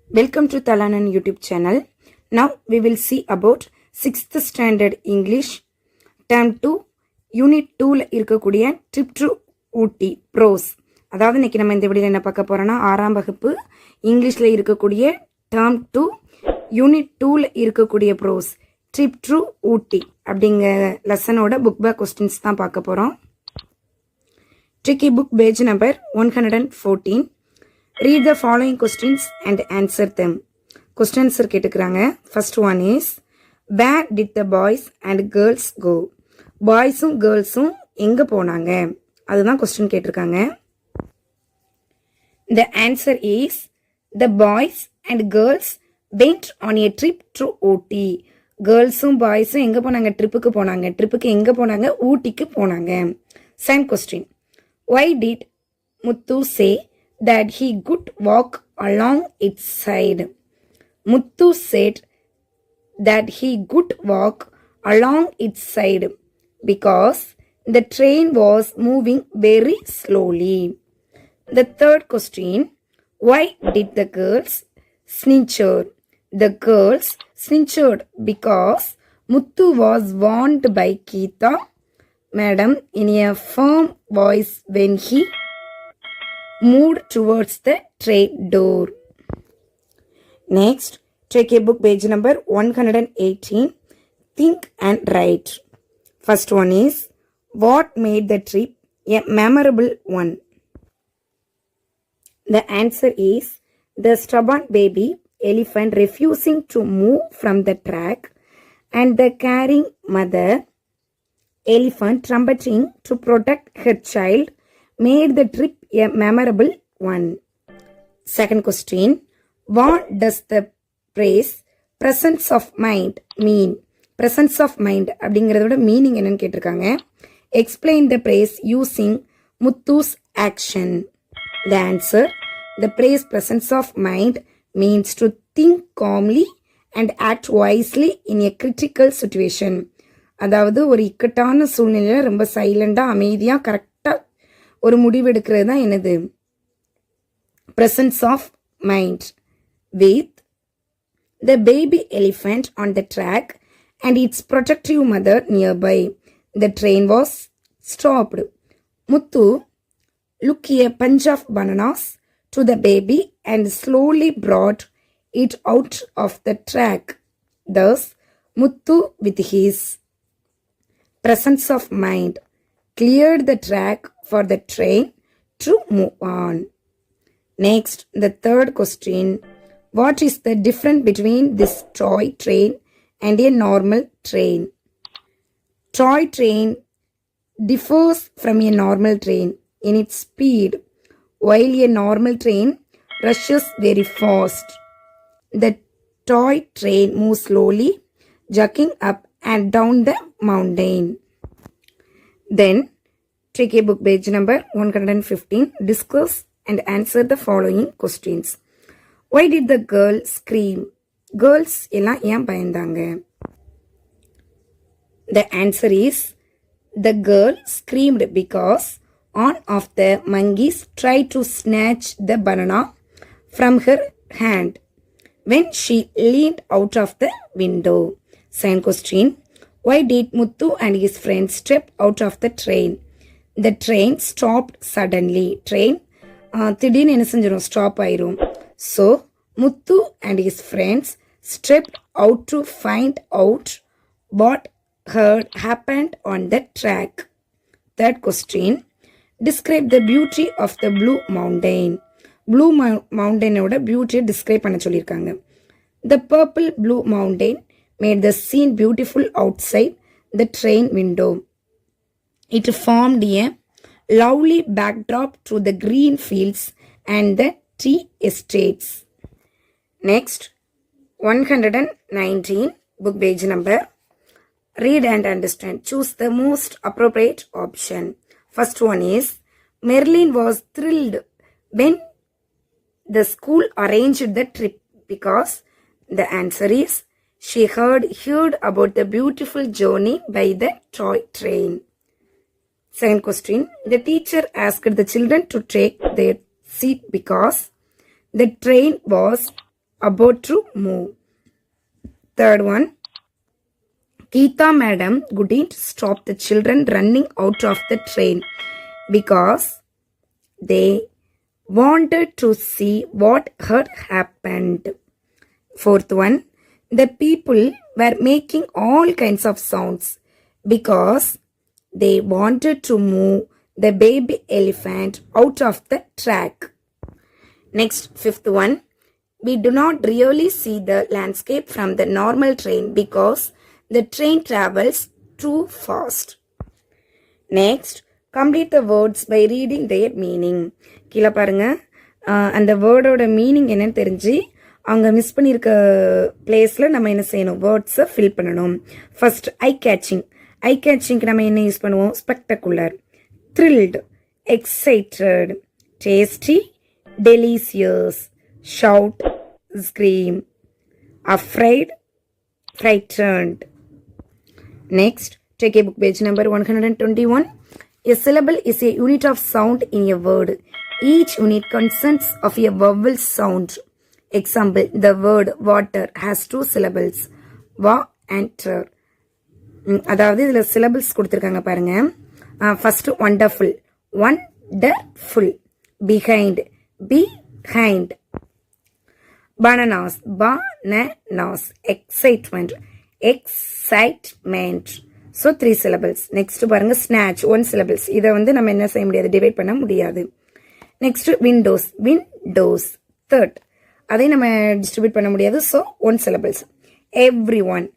Welcome to Talanan YouTube channel. Now we will see about 6th standard English term 2 unit 2ல இருக்கக்கூடிய trip to Ooty prose. அதாவது இன்னைக்கு நம்ம இந்த வீடியோல என்ன பார்க்க போறோம்னா 6ஆம் வகுப்பு இங்கிலீஷ்ல இருக்கக்கூடிய term 2 unit 2ல இருக்கக்கூடிய prose trip to ஊட்டி அப்படிங்க லெசனோட book back questions தான் பார்க்க போறோம். Tricky book page number 114. Read the following questions and answer them. Questions கேட்டுக்கிறாங்க. First one is, where did the boys and girls go? Boysum girlsum எங்க போனாங்க? அதுதான் question கேட்டிருக்காங்க. The answer is, the boys and girls went on a trip to Ooty. Girlsum boysum எங்க போனாங்க? ட்ரிப்புக்கு போனாங்க. ட்ரிப்புக்கு எங்க போனாங்க? ஊட்டிக்கு போனாங்க. Second question. Why did Muthu say that he could walk along its side? Muthu said that he could walk along its side because the train was moving very slowly. The third question, why did the girls snitcher? The girls snitchered because Muthu was warned by Geeta Madam in a firm voice when he moved towards the train door. Next, take a book page number 118. Think and write. First one is, what made the trip a memorable one? The answer is, the stubborn baby elephant refusing to move from the track and the caring mother elephant trumpeting to protect her child made the trip a memorable one. Second question, what does the phrase presence of mind mean? Presence of mind அப்படிங்கிறதோட meaning என்னன்னு கேட்டிருக்காங்க. Explain the phrase using Muthu's action. The answer, the phrase presence of mind means to think calmly and act wisely in a critical situation. அதாவது ஒரு இக்கட்டான சூழ்நிலையில ரொம்ப சைலண்டா அமைதியா கரெக்டா ஒரு முடிவு எடுக்கிறது தான் என்னது? presence of mind. With the baby elephant on the track and its protective mother nearby, the train was stopped. Muthu took a bunch of bananas to the baby and slowly brought it out of the track. Thus, Muthu with his presence of mind cleared the track for the train to move on. Next, the third question, what is the difference between this toy train and a normal train? Toy train differs from a normal train in its speed, while a normal train rushes very fast. The toy train moves slowly, jerking up and down the mountain. Then, take a book page number 115, discuss and answer the following questions. Why did the girl scream? Girls எல்லாம் ஏன் பயந்தாங்க? The answer is, the girl screamed because one of the monkeys tried to snatch the banana from her hand when she leaned out of the window. Second question, why did Muthu and his friends step out of the train? The train stopped suddenly. Train திடீர்னு என்ன செஞ்சிடும்? Stop ஆயிரும். So, Muthu and his friends stepped out to find out what had happened on the track. Third question, describe the beauty of the blue mountain. Blue mountain ஓட beauty describe பண்ண சொல்லியிருக்காங்க. The purple blue mountain made the scene beautiful outside the train window. It formed a lovely backdrop to the green fields and the tea estates. Next, 119, book page number. Read and understand. Choose the most appropriate option. First one is, Merlin was thrilled when the school arranged the trip because the answer is, she heard about the beautiful journey by the toy train. Second question, the teacher asked the children to take their seat because the train was about to move. Third one, Geeta madam couldn't stop the children running out of the train because they wanted to see what had happened. Fourth one, the people were making all kinds of sounds because they wanted to move the baby elephant out of the track. Next, fifth one, we do not really see the landscape from the normal train because the train travels too fast. Next, complete the words by reading their meaning. கீழே பாருங்க, அந்த வேர்டோட meaning என்னன்னு தெரிஞ்சு அவங்க miss பண்ணியிருக்க பிளேஸில் நம்ம என்ன செய்யணும், வேர்ட்ஸை ஃபில் பண்ணணும். First, eye catching. ஐ கேச்சிங்க்கு நம்ம என்ன யூஸ் பண்ணுவோம், spectacular. Thrilled, excited. Tasty, delicious. Shout, scream. Afraid, frightened. Next, take a book page number 121. A syllable is a unit of sound in a word. Each unit consists of a vowel sound. Example, the word water has 2 syllables. Va and ter. அதாவது இதில் syllables கொடுத்துருக்காங்க பாருங்க. First, wonderful. Wonderful. Behind. Behind. Bananas, bananas. Excitement, excitement. So 3 syllables. Next பாருங்க, snatch, 1 syllables. இதை நம்ம என்ன செய்ய முடியாது, டிவைட் பண்ண முடியாது. Next, windows, windows. Third, அதை நம்ம டிஸ்ட்ரிபியூட் பண்ண முடியாது. So 1 syllables. Everyone,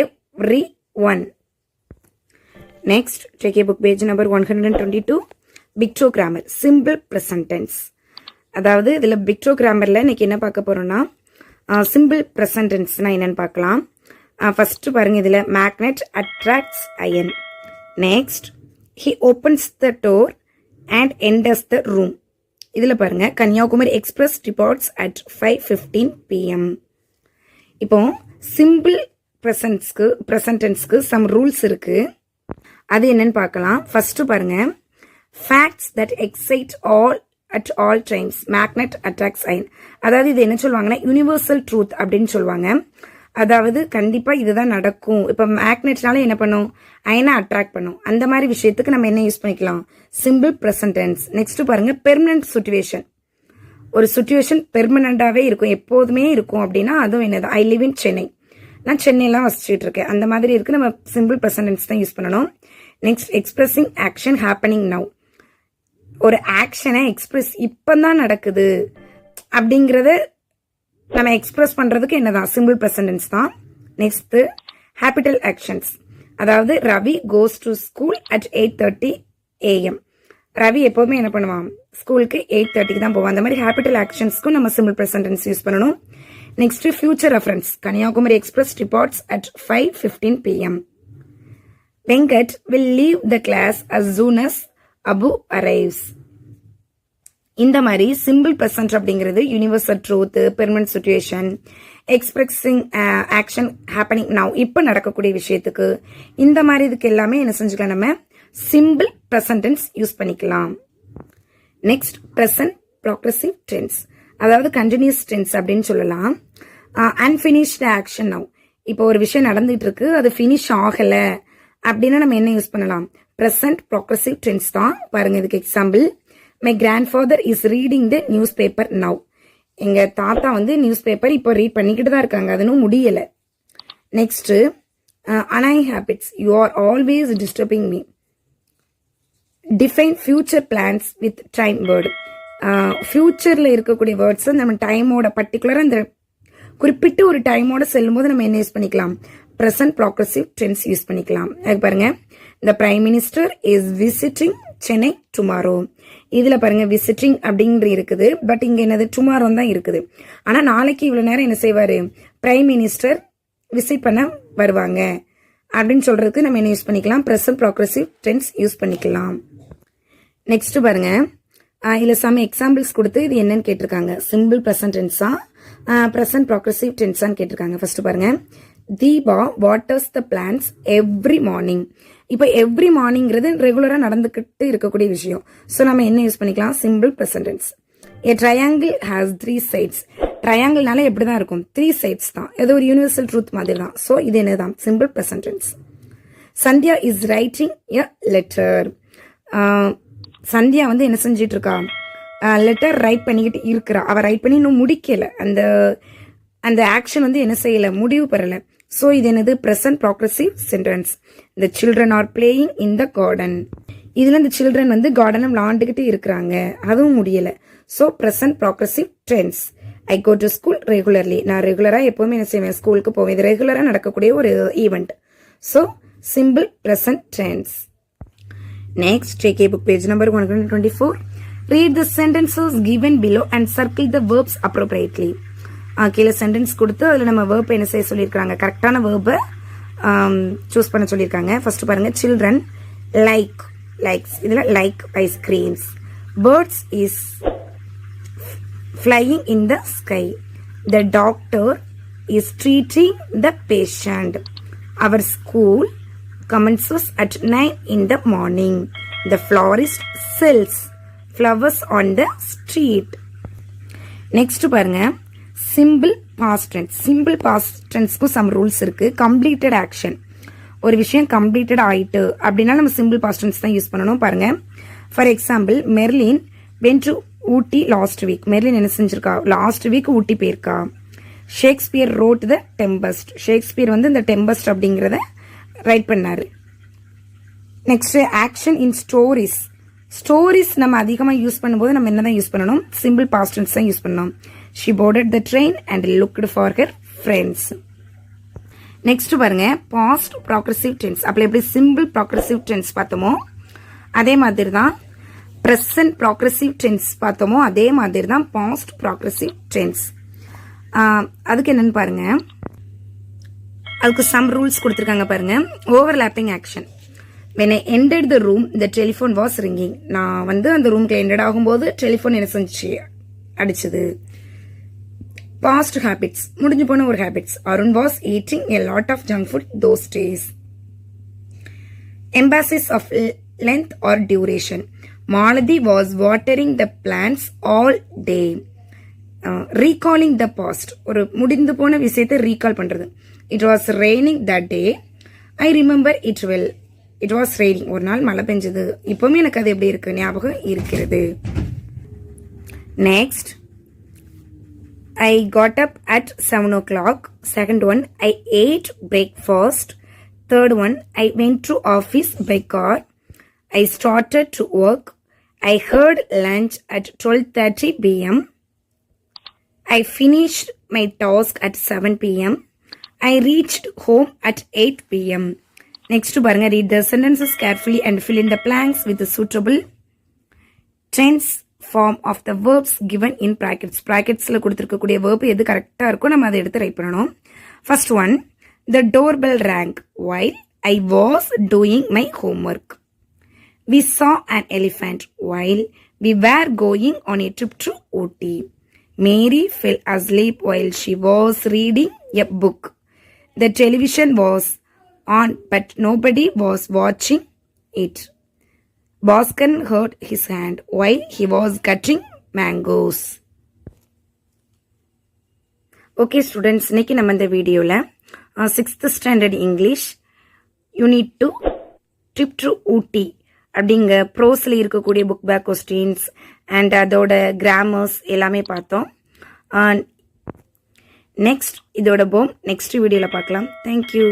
everyone. Next, take a book page number 122. Pictogrammar, simple present tense. அதாவது இதில் பிக்டோகிராமரில் இன்னைக்கு என்ன பார்க்க போகிறோம்னா, சிம்பிள் ப்ரெசன்ட் டென்ஸ்னால் என்னென்னு பார்க்கலாம். ஃபஸ்ட்டு பாருங்கள், இதில் magnet attracts iron. Next, he opens the door and enters the room. இதில் பாருங்கள், Kanniyakumari express departs at 5:15 PM. இப்போ சிம்பிள் ப்ரெசன்ட் டென்ஸ்க்கு சம் ரூல்ஸ் இருக்குது. அது என்னன்னு பார்க்கலாம். ஃபஸ்ட்டு பாருங்கள், facts that excite all at all times, magnet attracts iron. அதாவது இது என்ன சொல்லுவாங்கன்னா, யூனிவர்சல் ட்ரூத் அப்படின்னு சொல்லுவாங்க. அதாவது கண்டிப்பா இதுதான் நடக்கும். இப்ப மேக்னெட்னால என்ன பண்ணும், அயனை அட்ராக்ட் பண்ணும். அந்த மாதிரி விஷயத்துக்கு நம்ம என்ன யூஸ் பண்ணிக்கலாம், சிம்பிள் ப்ரெசன்ட் டென்ஸ். நெக்ஸ்ட் பாருங்க, பெர்மனன்ட் சிச்சுவேஷன். ஒரு சிச்சுவேஷன் பெர்மனண்டாவே இருக்கும், எப்போதுமே இருக்கும் அப்படின்னா அதுவும் என்னது, ஐ லிவ் இன் சென்னை. நான் சென்னையெல்லாம் வசிச்சுட்டு இருக்கேன், அந்த மாதிரி இருக்கு. நம்ம சிம்பிள் ப்ரெசன்ட் டென்ஸ் தான் யூஸ் பண்ணணும். Next, expressing action happening now. ஒரு ஆக்ஷனை எக்ஸ்பிரஸ் இப்பதான் நடக்குது அப்படிங்கிறத நம்ம எக்ஸ்பிரஸ் பண்றதுக்கு என்னதான், சிம்பிள் ப்ரெசன்ட் டென்ஸ் தான். Next, habitual actions. அதாவது Ravi goes to school at 8:30 AM. Ravi எப்போதுமே என்ன பண்ணுவான், ஸ்கூலுக்கு 8:30 தான் போவான். அந்த மாதிரி ஹேபிட்டல் ஆக்ஷன்ஸ்க்கும் நம்ம சிம்பிள் ப்ரெசன்ட் டென்ஸ் யூஸ் பண்ணணும். Next, future reference. Kanniyakumari express departs at 5:15 PM. Venkat will leave the class as soon as Abu arrives. இந்த மாதிரி சிம்பிள் ப்ரெசன்ட் அப்படிங்கிறது universal truth, permanent situation, expressing action happening now, இப்போ நடக்கக்கூடிய விஷயத்துக்கு இந்த மாதிரி இதுக்கு எல்லாமே என்ன செஞ்சுக்கலாம், நம்ம சிம்பிள் ப்ரெசன்ட் டென்ஸ் யூஸ் பண்ணிக்கலாம். Next, present progressive tense. அதாவது கண்டினியூஸ் டென்ஸ் அப்படின்னு சொல்லலாம். Unfinished action now. இப்போ ஒரு விஷயம் நடந்துட்டு இருக்கு, அது ஃபினிஷ் ஆகல அப்படின்னா நம்ம என்ன யூஸ் பண்ணலாம், ப்ரெசன்ட் ப்ராக்ரசிவ் டென்ஸ் தான். பாருங்க, இதுக்கு example, my grandfather is reading the news paper now. எங்க தாத்தா நியூஸ் பேப்பர் இப்போ ரீட் பண்ணிக்கிட்டு தான் இருக்காங்க, அது இன்னும் முடியல. Next, அனாய் habits, you are always disturbing me. Define future plans with time word. ஃபியூச்சர்ல இருக்கக்கூடிய வேர்ட்ஸ் நம்ம டைமோட பர்டிகுலரா இந்த குறிப்பிட்ட ஒரு டைமோட செல்லும் போது நம்ம என்ன யூஸ் பண்ணிக்கலாம், ப்ரெசன்ட் ப்ராக்ரசிவ் டென்ஸ் யூஸ் பண்ணிக்கலாம். அது பாருங்க, the prime minister is visiting Chennai tomorrow. இதுல பாருங்க, விசிட்டிங் அப்படின்ற இருக்குது, பட் இங்க என்னது, டுமாரோ தான் இருக்குது. ஆனா நாளைக்கு இவ்வளவு நேரம் என்ன செய்வாரு, பிரைம் மினிஸ்டர் விசிட் பண்ண வருவாங்க அப்படின்னு சொல்றதுக்கு நம்ம என்ன யூஸ் பண்ணிக்கலாம், ப்ரெசன்ட் ப்ராக்ரசிவ் டென்ஸ் யூஸ் பண்ணிக்கலாம். நெக்ஸ்ட் பாருங்க, இதுல சம் எக்ஸாம்பிள்ஸ் கொடுத்து இது என்னன்னு கேட்டிருக்காங்க, சிம்பிள் ப்ரெசன்ட் டென்ஸா ப்ரெசன்ட் ப்ராக்ரசிவ் டென்ஸான்னு கேட்டிருக்காங்க. ஃபர்ஸ்ட் பாருங்க, Deepa waters the plants every morning. இப்போ எவ்ரி மார்னிங்கிறது ரெகுலரா நடந்துகிட்டு இருக்கக்கூடிய விஷயம். ஸோ நம்ம என்ன யூஸ் பண்ணிக்கலாம், simple present tense. A triangle has 3 sides. ட்ரையாங்கிள்னால எப்படி தான் இருக்கும், 3 சைட்ஸ் தான், ஏதோ ஒரு யூனிவர்சல் ட்ரூத் மாதிரி தான். ஸோ இது என்னதான் simple present tense. Sandhya is writing a letter. Sandhya வந்து என்ன செஞ்சிட்டு இருக்கா, லெட்டர் ரைட் பண்ணிக்கிட்டு இருக்கிறா. அவள் ரைட் பண்ணி இன்னும் முடிக்கல, அந்த ஆக்ஷன் வந்து என்ன செய்யலை, முடிவு பெறலை. ஸோ இது என்னது present progressive sentence. The children are playing in the garden. இதில் இந்த சில்ட்ரன் வந்து கார்டனை விளாண்டுக்கிட்டு இருக்கிறாங்க, அதுவும் முடியலை. So present progressive tense. I go to school regularly. நான் ரெகுலராக எப்போவுமே என்ன செய்வேன், ஸ்கூலுக்கு போவேன். இது ரெகுலராக நடக்கக்கூடிய ஒரு event. So simple present tense. Next JK book page number 124. Read the sentences given below and circle the verbs appropriately. கீழே சென்டென்ஸ் கொடுத்து அதில் நம்ம வேர்ப் என்ன செய்ய சொல்லியிருக்காங்க, கரெக்டான வேர்பை சூஸ் பண்ண சொல்லியிருக்காங்க. ஃபர்ஸ்ட் பாருங்க, சில்ட்ரன் லைக்ஸ், இதில் like ice creams. Birds is flying in the sky. The doctor is treating the patient. Our school commences at 9 in the morning. The florist sells flowers on the street. Next பாருங்க, simple past tense. Simple past tenseக்கு some rules இருக்கு. completed action, ஒரு விஷயம் completed ஆயிட்டு அப்படின்னா நம்ம simple past tense தான் use பண்ணணும். பாருங்க, for example, Merlin went to Ooty last week. Merlin என்ன செஞ்சிருக்கா, லாஸ்ட் வீக் ஊட்டி போயிருக்கா. ஷேக்ஸ்பியர் ரோட் த டெம்பஸ்ட். ஷேக்ஸ்பியர் வந்து இந்த டெம்பஸ்ட் அப்படிங்கிறத ரைட் பண்ணாரு. நெக்ஸ்ட் ஆக்ஷன் இன் ஸ்டோரிஸ். ஸ்டோரிஸ் நம்ம அதிகமாக யூஸ் பண்ணும்போது நம்ம என்ன தான் யூஸ் பண்ணணும், சிம்பிள் பாஸ்ட் டென்ஸ் தான் யூஸ் பண்ணணும். She boarded the train and looked for her friends. Next பாருங்க, பாஸ்ட் ப்ராக்ரஸிவ் டென்ஸ். அப்போ எப்படி சிம்பிள் ப்ராக்ரஸிவ் டென்ஸ் பார்த்தோமோ அதே மாதிரி தான் ப்ரெசன்ட் ப்ராக்ரஸிவ் டென்ஸ் பார்த்தோமோ அதே மாதிரி தான் பாஸ்ட் ப்ராக்ரஸிவ் டென்ஸ். அதுக்கு என்னன்னு பாருங்க, அதுக்கு சம் ரூல்ஸ் கொடுத்துருக்காங்க பாருங்க. Overlapping action. when I entered the room the telephone was ringing. நான் வந்து அந்த ரூம்க்கு என்டர் ஆகும்போது டெலிஃபோன் என்ன செஞ்சு அடிச்சது. பாஸ்ட் ஹேபிட்ஸ், முடிஞ்சு போன ஒரு habits. Arun was eating a lot of junk food those days. emphasis of length or duration. Maladi was watering the plants all day. Recalling the past, ஒரு முடிந்து போன விஷயத்தை ரீகால் பண்றது. It was raining that day. I remember it well. It was raining. ஒரு நாள் மழை பெஞ்சது. இப்பவுமே எனக்கு அது எப்படி இருக்கு, ஞாபகம் இருக்கிறது. Next, I got up at 7 o'clock. Second one, I ate breakfast. Third one, I went to office by car. I started to work. I heard lunch at 12:30 p.m. I finished my task at 7 p.m. I reached home at 8 p.m. Next பாருங்க, read the sentences carefully and fill in the blanks with the suitable tense form of the verbs given in brackets. bracketsல கொடுத்திருக்கக்கூடிய verb எது கரெக்டா இருக்கோ நம்ம அதை எடுத்து right பண்ணணும். First one, the doorbell rang while I was doing my homework. We saw an elephant while we were going on a trip to Ooty. Mary fell asleep while she was reading a book. The television was on, but nobody was watching it. Bhaskar hurt his hand while he was cutting mangoes. Okay students, இன்னைக்கு நம்ம இந்த வீடியோல 6th standard English Unit 2 Trip to Ooty அப்படிங்க ப்ரோஸ்ல இருக்கக்கூடிய book back questions and அதோட Cramer's எல்லாமே பார்த்தோம். Next இதோட போம் நெக்ஸ்ட் வீடியோவில் பார்க்கலாம். தேங்க்யூ.